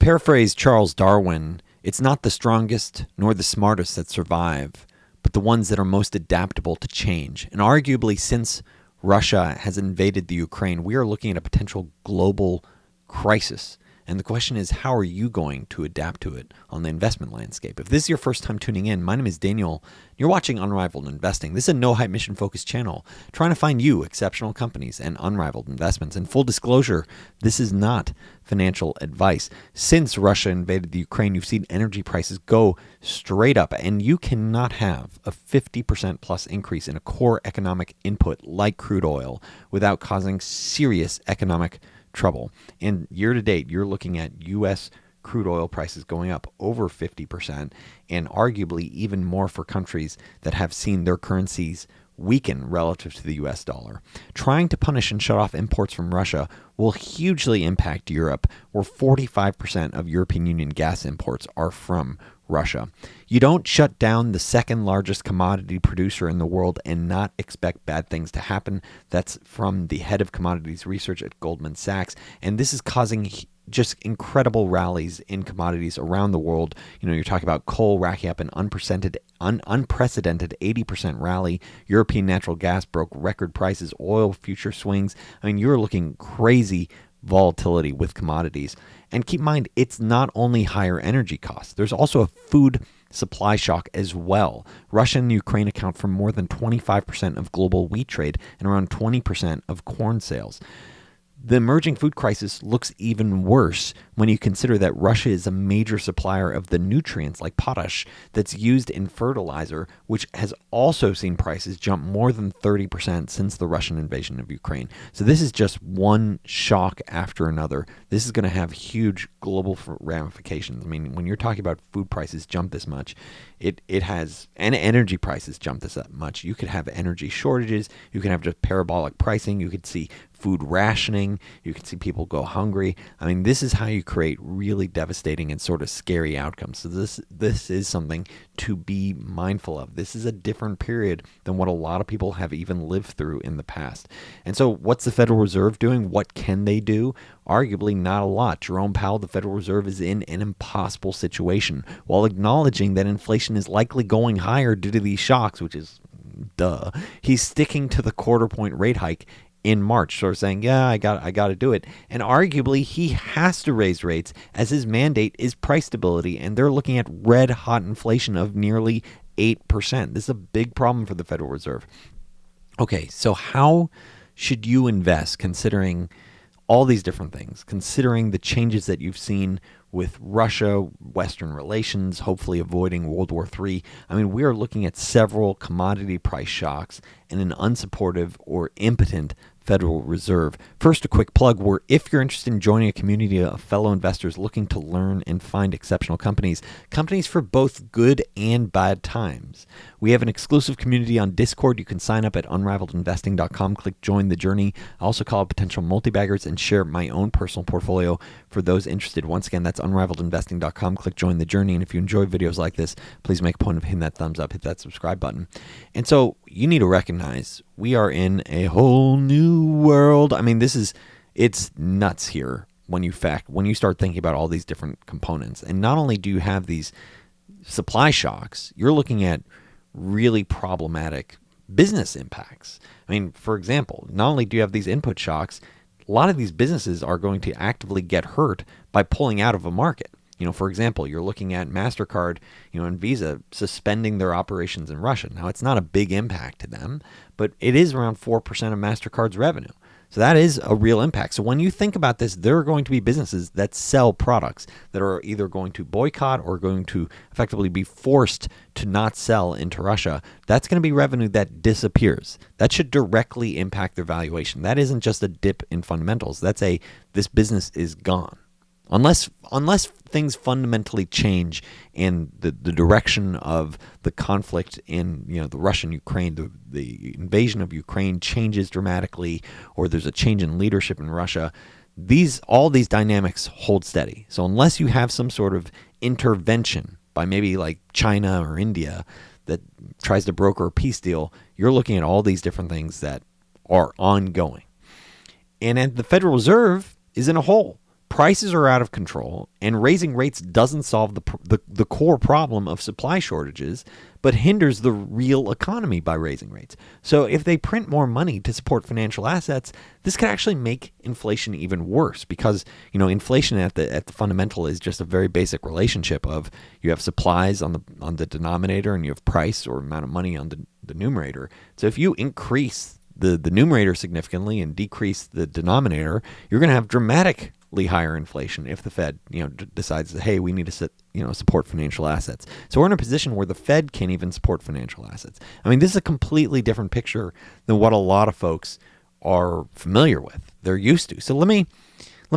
paraphrase Charles Darwin, it's not the strongest nor the smartest that survive, but the ones that are most adaptable to change. And arguably, since Russia has invaded the Ukraine, we are looking at a potential global crisis. And the question is, how are you going to adapt to it on the investment landscape? If this is your first time tuning in, my name is Daniel. You're watching Unrivaled Investing. This is a no-hype mission-focused channel trying to find you exceptional companies and unrivaled investments. And full disclosure, this is not financial advice. Since Russia invaded the Ukraine, you've seen energy prices go straight up, and you cannot have a 50% plus increase in a core economic input like crude oil without causing serious economic trouble. And year to date, you're looking at U.S. crude oil prices going up over 50%, and arguably even more for countries that have seen their currencies weaken relative to the U.S. dollar. Trying to punish and shut off imports from Russia will hugely impact Europe, where 45% of European Union gas imports are from Russia. You don't shut down the second largest commodity producer in the world and not expect bad things to happen. That's from the head of commodities research at Goldman Sachs. And this is causing just incredible rallies in commodities around the world. You know, you're talking about coal racking up an unprecedented 80% rally. European natural gas broke record prices. Oil future swings. I mean, you're looking crazy volatility with commodities. And keep in mind, it's not only higher energy costs. There's also a food supply shock as well. Russia and Ukraine account for more than 25% of global wheat trade and around 20% of corn sales. The emerging food crisis looks even worse when you consider that Russia is a major supplier of the nutrients like potash that's used in fertilizer, which has also seen prices jump more than 30% since the Russian invasion of Ukraine. So this is just one shock after another. This is going to have huge global ramifications. I mean, when you're talking about food prices jump this much, it has, and energy prices jump this much. You could have energy shortages. You can have just parabolic pricing. You could see food rationing. You can see people go hungry. I mean, this is how you create really devastating and sort of scary outcomes. So this is something to be mindful of. This is a different period than what a lot of people have even lived through in the past. And so what's the Federal Reserve doing? What can they do? Arguably not a lot. Jerome Powell, the Federal Reserve, is in an impossible situation while acknowledging that inflation is likely going higher due to these shocks, which is duh. He's sticking to the quarter-point rate hike in March, sort of saying, yeah, I got to do it. And arguably, he has to raise rates as his mandate is price stability, and they're looking at red-hot inflation of nearly 8%. This is a big problem for the Federal Reserve. Okay, so how should you invest considering all these different things, considering the changes that you've seen with Russia, Western relations, hopefully avoiding World War III? I mean, we are looking at several commodity price shocks and an unsupportive or impotent Federal Reserve. First, a quick plug where if you're interested in joining a community of fellow investors looking to learn and find exceptional companies for both good and bad times, we have an exclusive community on Discord. You can sign up at unrivaledinvesting.com, click join the journey. I also call out potential multi-baggers and share my own personal portfolio for those interested. Once again, that's unrivaledinvesting.com, click join the journey. And if you enjoy videos like this, please make a point of hitting that thumbs up, hit that subscribe button. And so you need to recognize we are in a whole new world. I mean, it's nuts here when you start thinking about all these different components. And not only do you have these supply shocks, you're looking at really problematic business impacts. I mean, for example, not only do you have these input shocks, a lot of these businesses are going to actively get hurt by pulling out of a market. You know, for example, you're looking at MasterCard, and Visa suspending their operations in Russia. Now, it's not a big impact to them, but it is around 4% of MasterCard's revenue. So that is a real impact. So when you think about this, there are going to be businesses that sell products that are either going to boycott or going to effectively be forced to not sell into Russia. That's going to be revenue that disappears. That should directly impact their valuation. That isn't just a dip in fundamentals. That's this business is gone. Unless things fundamentally change and the direction of the conflict in the Russian-Ukraine, the invasion of Ukraine changes dramatically, or there's a change in leadership in Russia, all these dynamics hold steady. So unless you have some sort of intervention by maybe like China or India that tries to broker a peace deal, you're looking at all these different things that are ongoing. And the Federal Reserve is in a hole. prices are out of control, and raising rates doesn't solve the core problem of supply shortages, but hinders the real economy by raising rates. So if they print more money to support financial assets, this could actually make inflation even worse, because inflation at the fundamental is just a very basic relationship of you have supplies on the denominator and you have price or amount of money on the numerator. So if you increase the numerator significantly and decrease the denominator, you're going to have dramatically higher inflation if the Fed decides that, hey, we need to support financial assets. So we're in a position where the Fed can't even support financial assets. I mean, this is a completely different picture than what a lot of folks are familiar with. They're used to. So let me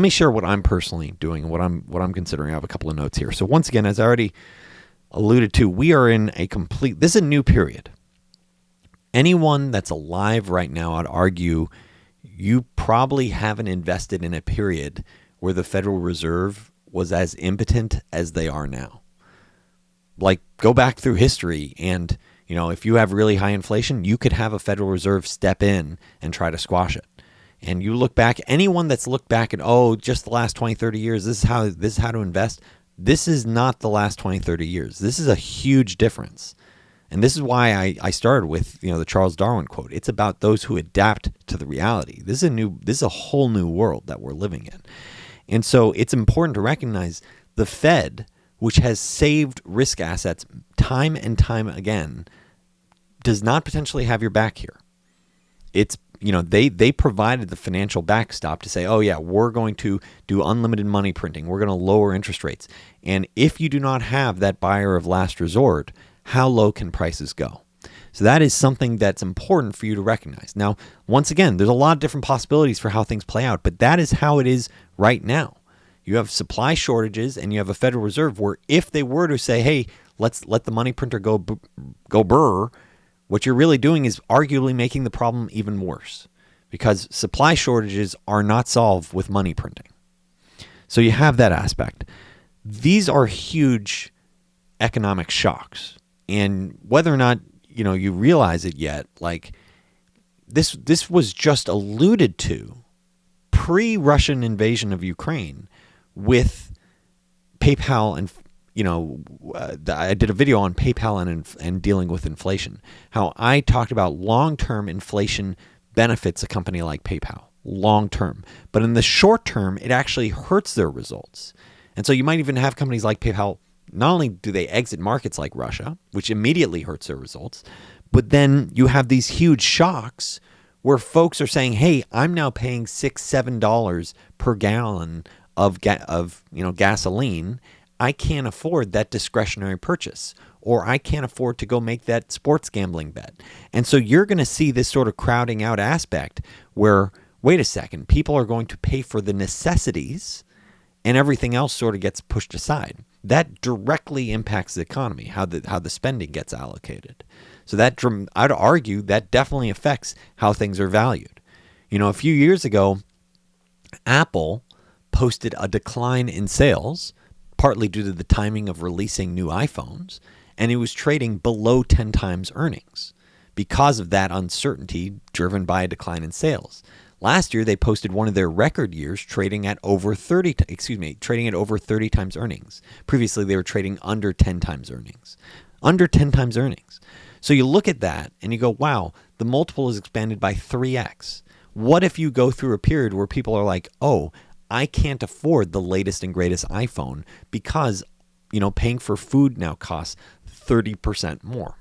share what I'm personally doing and what I'm considering. I have a couple of notes here. So once again, as I already alluded to, we are in this is a new period. Anyone that's alive right now, I'd argue, you probably haven't invested in a period where the Federal Reserve was as impotent as they are now. Like, go back through history and, if you have really high inflation, you could have a Federal Reserve step in and try to squash it. And you look back, anyone that's looked back at, just the last 20, 30 years, this is how to invest. This is not the last 20, 30 years. This is a huge difference. And this is why I started with the Charles Darwin quote. It's about those who adapt to the reality. This is a whole new world that we're living in. And so it's important to recognize the Fed, which has saved risk assets time and time again, does not potentially have your back here. It's they provided the financial backstop to say, oh yeah, we're going to do unlimited money printing. We're going to lower interest rates. And if you do not have that buyer of last resort, how low can prices go? So that is something that's important for you to recognize. Now, once again, there's a lot of different possibilities for how things play out, but that is how it is right now. You have supply shortages and you have a Federal Reserve where if they were to say, hey, let's let the money printer go brr, what you're really doing is arguably making the problem even worse, because supply shortages are not solved with money printing. So you have that aspect. These are huge economic shocks. And whether or not, you realize it yet, like this was just alluded to pre-Russian invasion of Ukraine with PayPal. And, I did a video on PayPal and dealing with inflation, how I talked about long-term inflation benefits a company like PayPal, long-term. But in the short term, it actually hurts their results. And so you might even have companies like PayPal. Not only do they exit markets like Russia, which immediately hurts their results, but then you have these huge shocks where folks are saying, hey, I'm now paying $6, $7 per gallon of gasoline. I can't afford that discretionary purchase, or I can't afford to go make that sports gambling bet. And so you're going to see this sort of crowding out aspect where, wait a second, people are going to pay for the necessities and everything else sort of gets pushed aside. That directly impacts the economy, how the spending gets allocated. So that, I'd argue, that definitely affects how things are valued. A few years ago, Apple posted a decline in sales, partly due to the timing of releasing new iPhones, and it was trading below 10 times earnings because of that uncertainty driven by a decline in sales. Last year, they posted one of their record years, trading at over 30 times earnings. Previously, they were trading under 10 times earnings. Under 10 times earnings. So you look at that and you go, wow, the multiple is expanded by 3x. What if you go through a period where people are like, oh, I can't afford the latest and greatest iPhone because, paying for food now costs 30% more.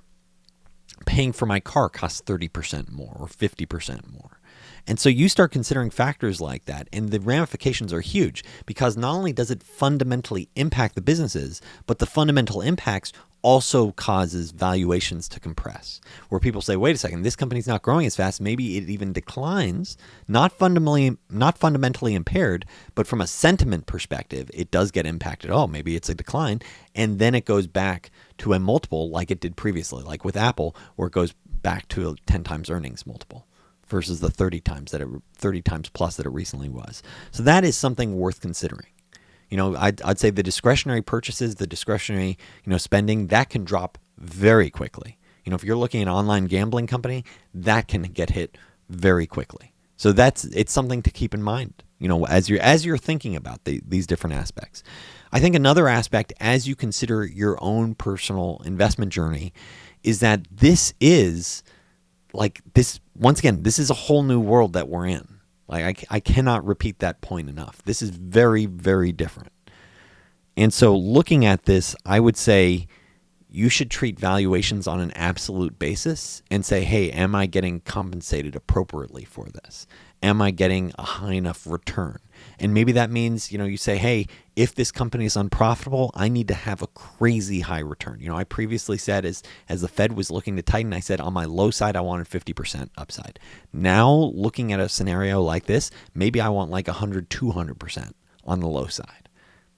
Paying for my car costs 30% more or 50% more. And so you start considering factors like that, and the ramifications are huge because not only does it fundamentally impact the businesses, but the fundamental impacts also causes valuations to compress, where people say, wait a second, this company's not growing as fast. Maybe it even declines, not fundamentally impaired, but from a sentiment perspective, it does get impacted. Oh, maybe it's a decline. And then it goes back to a multiple like it did previously, like with Apple, where it goes back to a 10 times earnings multiple versus the 30 times plus that it recently was. So that is something worth considering. I'd say the discretionary purchases, the discretionary, spending, that can drop very quickly. If you're looking at an online gambling company, that can get hit very quickly. So it's something to keep in mind. as you're thinking about these different aspects. I think another aspect as you consider your own personal investment journey is that this is like this, once again, this is a whole new world that we're in. Like I cannot repeat that point enough. This is very, very different. And so looking at this, I would say you should treat valuations on an absolute basis and say, hey, am I getting compensated appropriately for this? Am I getting a high enough return? And maybe that means, you say, hey, if this company is unprofitable, I need to have a crazy high return. I previously said as the Fed was looking to tighten, I said on my low side, I wanted 50% upside. Now, looking at a scenario like this, maybe I want like 100, 200% on the low side.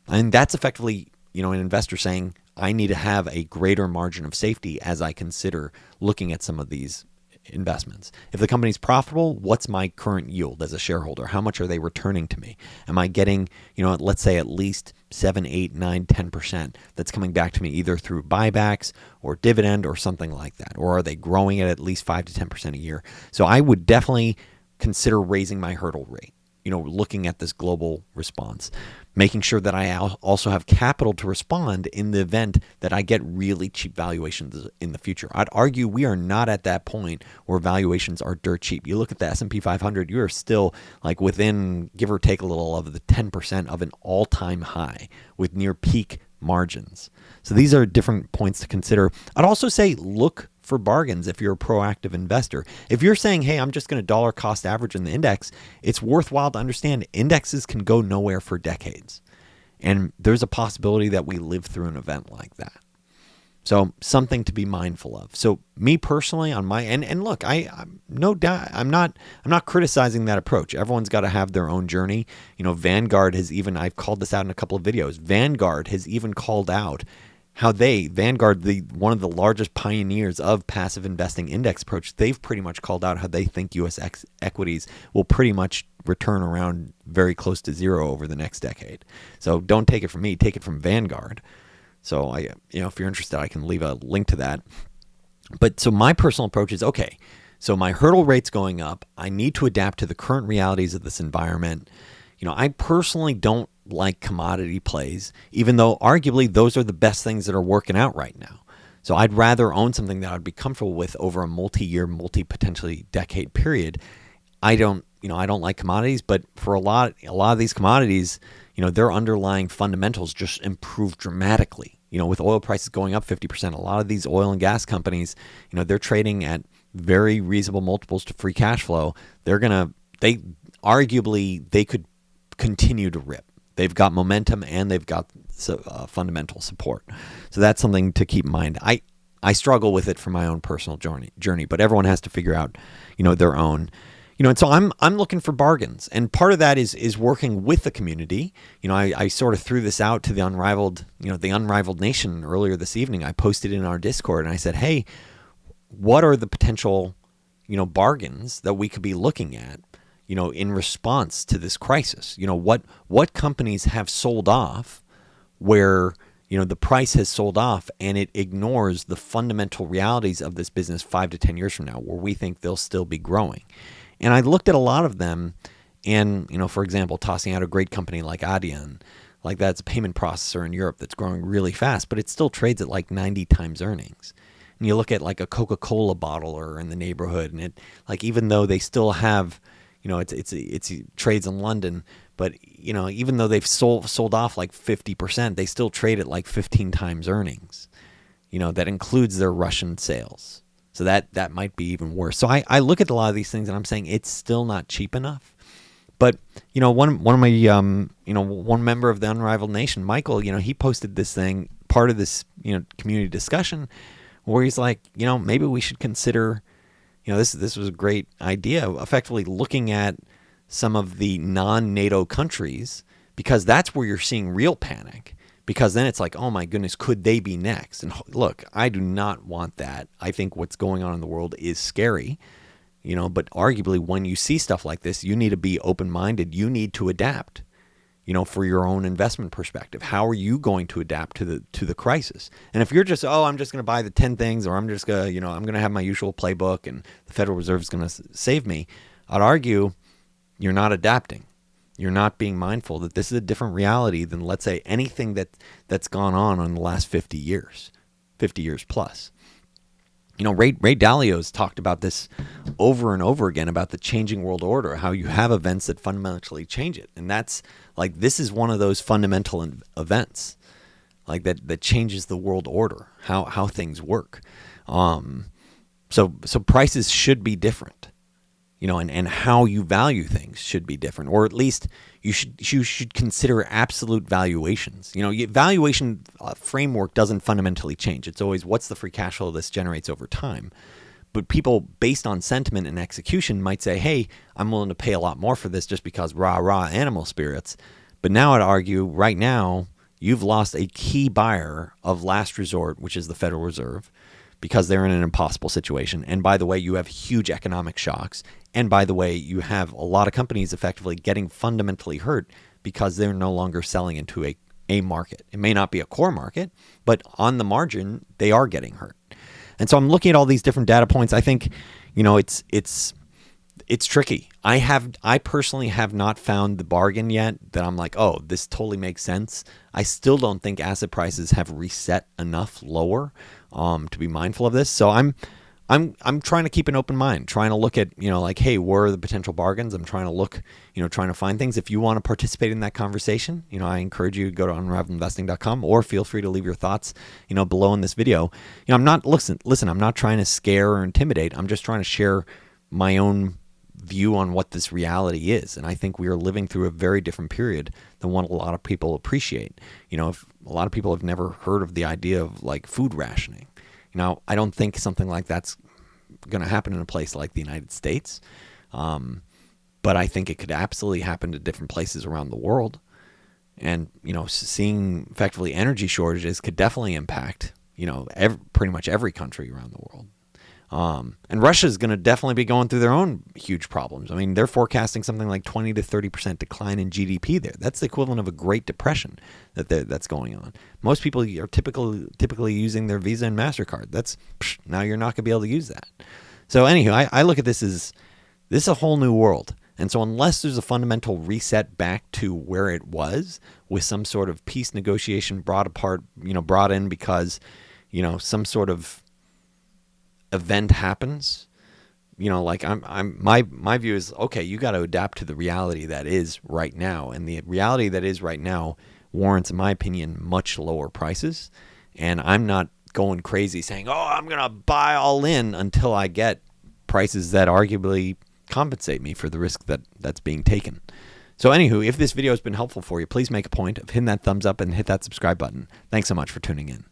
And that's effectively, an investor saying, I need to have a greater margin of safety as I consider looking at some of these investments. If the company's profitable, what's my current yield as a shareholder? How much are they returning to me? Am I getting, let's say at least 7, 8, 9, 10% that's coming back to me either through buybacks or dividend or something like that? Or are they growing at least 5 to 10% a year? So I would definitely consider raising my hurdle rate, looking at this global response, making sure that I also have capital to respond in the event that I get really cheap valuations in the future. I'd argue we are not at that point where valuations are dirt cheap. You look at the S&P 500, you are still like within, give or take a little, of the 10% of an all-time high with near peak margins. So these are different points to consider. I'd also say look for bargains if you're a proactive investor. If you're saying, hey, I'm just going to dollar cost average in the index, it's worthwhile to understand indexes can go nowhere for decades. And there's a possibility that we live through an event like that. So something to be mindful of. So me personally on my end, and look, I'm no doubt, I'm not criticizing that approach. Everyone's got to have their own journey. Vanguard has even, I've called this out in a couple of videos, Vanguard has even called out how Vanguard, one of the largest pioneers of passive investing index approach, they've pretty much called out how they think U.S. equities will pretty much return around very close to zero over the next decade. So don't take it from me, take it from Vanguard. So if you're interested, I can leave a link to that. But so my personal approach is, okay, so my hurdle rate's going up. I need to adapt to the current realities of this environment. I personally don't like commodity plays, even though arguably those are the best things that are working out right now. So I'd rather own something that I'd be comfortable with over a multi-year, potentially decade period. I don't like commodities, but for a lot of these commodities, their underlying fundamentals just improve dramatically. With oil prices going up 50%, a lot of these oil and gas companies, they're trading at very reasonable multiples to free cash flow. They could continue to rip. They've got momentum and they've got fundamental support. So that's something to keep in mind. I struggle with it for my own personal journey, but everyone has to figure out, their own. And so I'm looking for bargains, and part of that is working with the community. I sort of threw this out to the Unrivaled Nation earlier this evening. I posted in our Discord and I said, hey, what are the potential, bargains that we could be looking at, in response to this crisis? What companies have sold off where, the price has sold off and it ignores the fundamental realities of this business 5 to 10 years from now, where we think they'll still be growing. And I looked at a lot of them and, for example, tossing out a great company like Adyen, like that's a payment processor in Europe that's growing really fast, but it still trades at like 90 times earnings. And you look at like a Coca-Cola bottler in the neighborhood, and it, like, even though they still have, it's trades in London, but even though they've sold off like 50%, they still trade at like 15 times earnings. That includes their Russian sales. So that might be even worse. So I look at a lot of these things and I'm saying it's still not cheap enough. But one of my one member of the Unrivaled Nation, Michael, he posted this thing, part of this community discussion, where he's like, maybe we should consider, this was a great idea, effectively looking at some of the non-NATO countries, because that's where you're seeing real panic. Because then it's like, oh my goodness, could they be next? And look, I do not want that. I think what's going on in the world is scary, but arguably when you see stuff like this, you need to be open-minded. You need to adapt, for your own investment perspective. How are you going to adapt to the crisis? And if you're just, I'm just going to buy the 10 things, or I'm just going to, I'm going to have my usual playbook and the Federal Reserve is going to save me, I'd argue you're not adapting. You're not being mindful that this is a different reality than, let's say, anything that's gone on in the last 50 years plus. Ray Dalio's talked about this over and over again about the changing world order, how you have events that fundamentally change it. And that's like, this is one of those fundamental events like that changes the world order, how things work. So prices should be different, and how you value things should be different, or at least you should consider absolute valuations. Valuation framework doesn't fundamentally change. It's always, what's the free cash flow this generates over time. But people, based on sentiment and execution, might say, hey, I'm willing to pay a lot more for this just because rah animal spirits. But now I'd argue right now you've lost a key buyer of last resort, which is the Federal Reserve, because they're in an impossible situation. And by the way, you have huge economic shocks. And by the way, you have a lot of companies effectively getting fundamentally hurt because they're no longer selling into a market. It may not be a core market, but on the margin, they are getting hurt. And so I'm looking at all these different data points. I think, it's tricky. I personally have not found the bargain yet that I'm like, oh, this totally makes sense. I still don't think asset prices have reset enough lower to be mindful of this. So I'm trying to keep an open mind, trying to look at, like, hey, where are the potential bargains? I'm trying to look, trying to find things. If you want to participate in that conversation, I encourage you to go to unravelinvesting.com, or feel free to leave your thoughts, below in this video. I'm not, listen, I'm not trying to scare or intimidate. I'm just trying to share my own view on what this reality is. And I think we are living through a very different period than what a lot of people appreciate. If a lot of people have never heard of the idea of like food rationing. I don't think something like that's going to happen in a place like the United States. But I think it could absolutely happen to different places around the world. And, seeing effectively energy shortages could definitely impact, pretty much every country around the world. And Russia is going to definitely be going through their own huge problems. I mean, they're forecasting something like 20 to 30% decline in GDP there. That's the equivalent of a Great Depression that's going on. Most people are typically using their Visa and MasterCard. Now you're not going to be able to use that. So anywho, I look at this as this is a whole new world. And so unless there's a fundamental reset back to where it was, with some sort of peace negotiation brought in because, some sort of event happens, my view is, okay, you got to adapt to the reality that is right now. And the reality that is right now warrants, in my opinion, much lower prices. And I'm not going crazy saying, oh, I'm going to buy all in until I get prices that arguably compensate me for the risk that's being taken. So anywho, if this video has been helpful for you, please make a point of hitting that thumbs up and hit that subscribe button. Thanks so much for tuning in.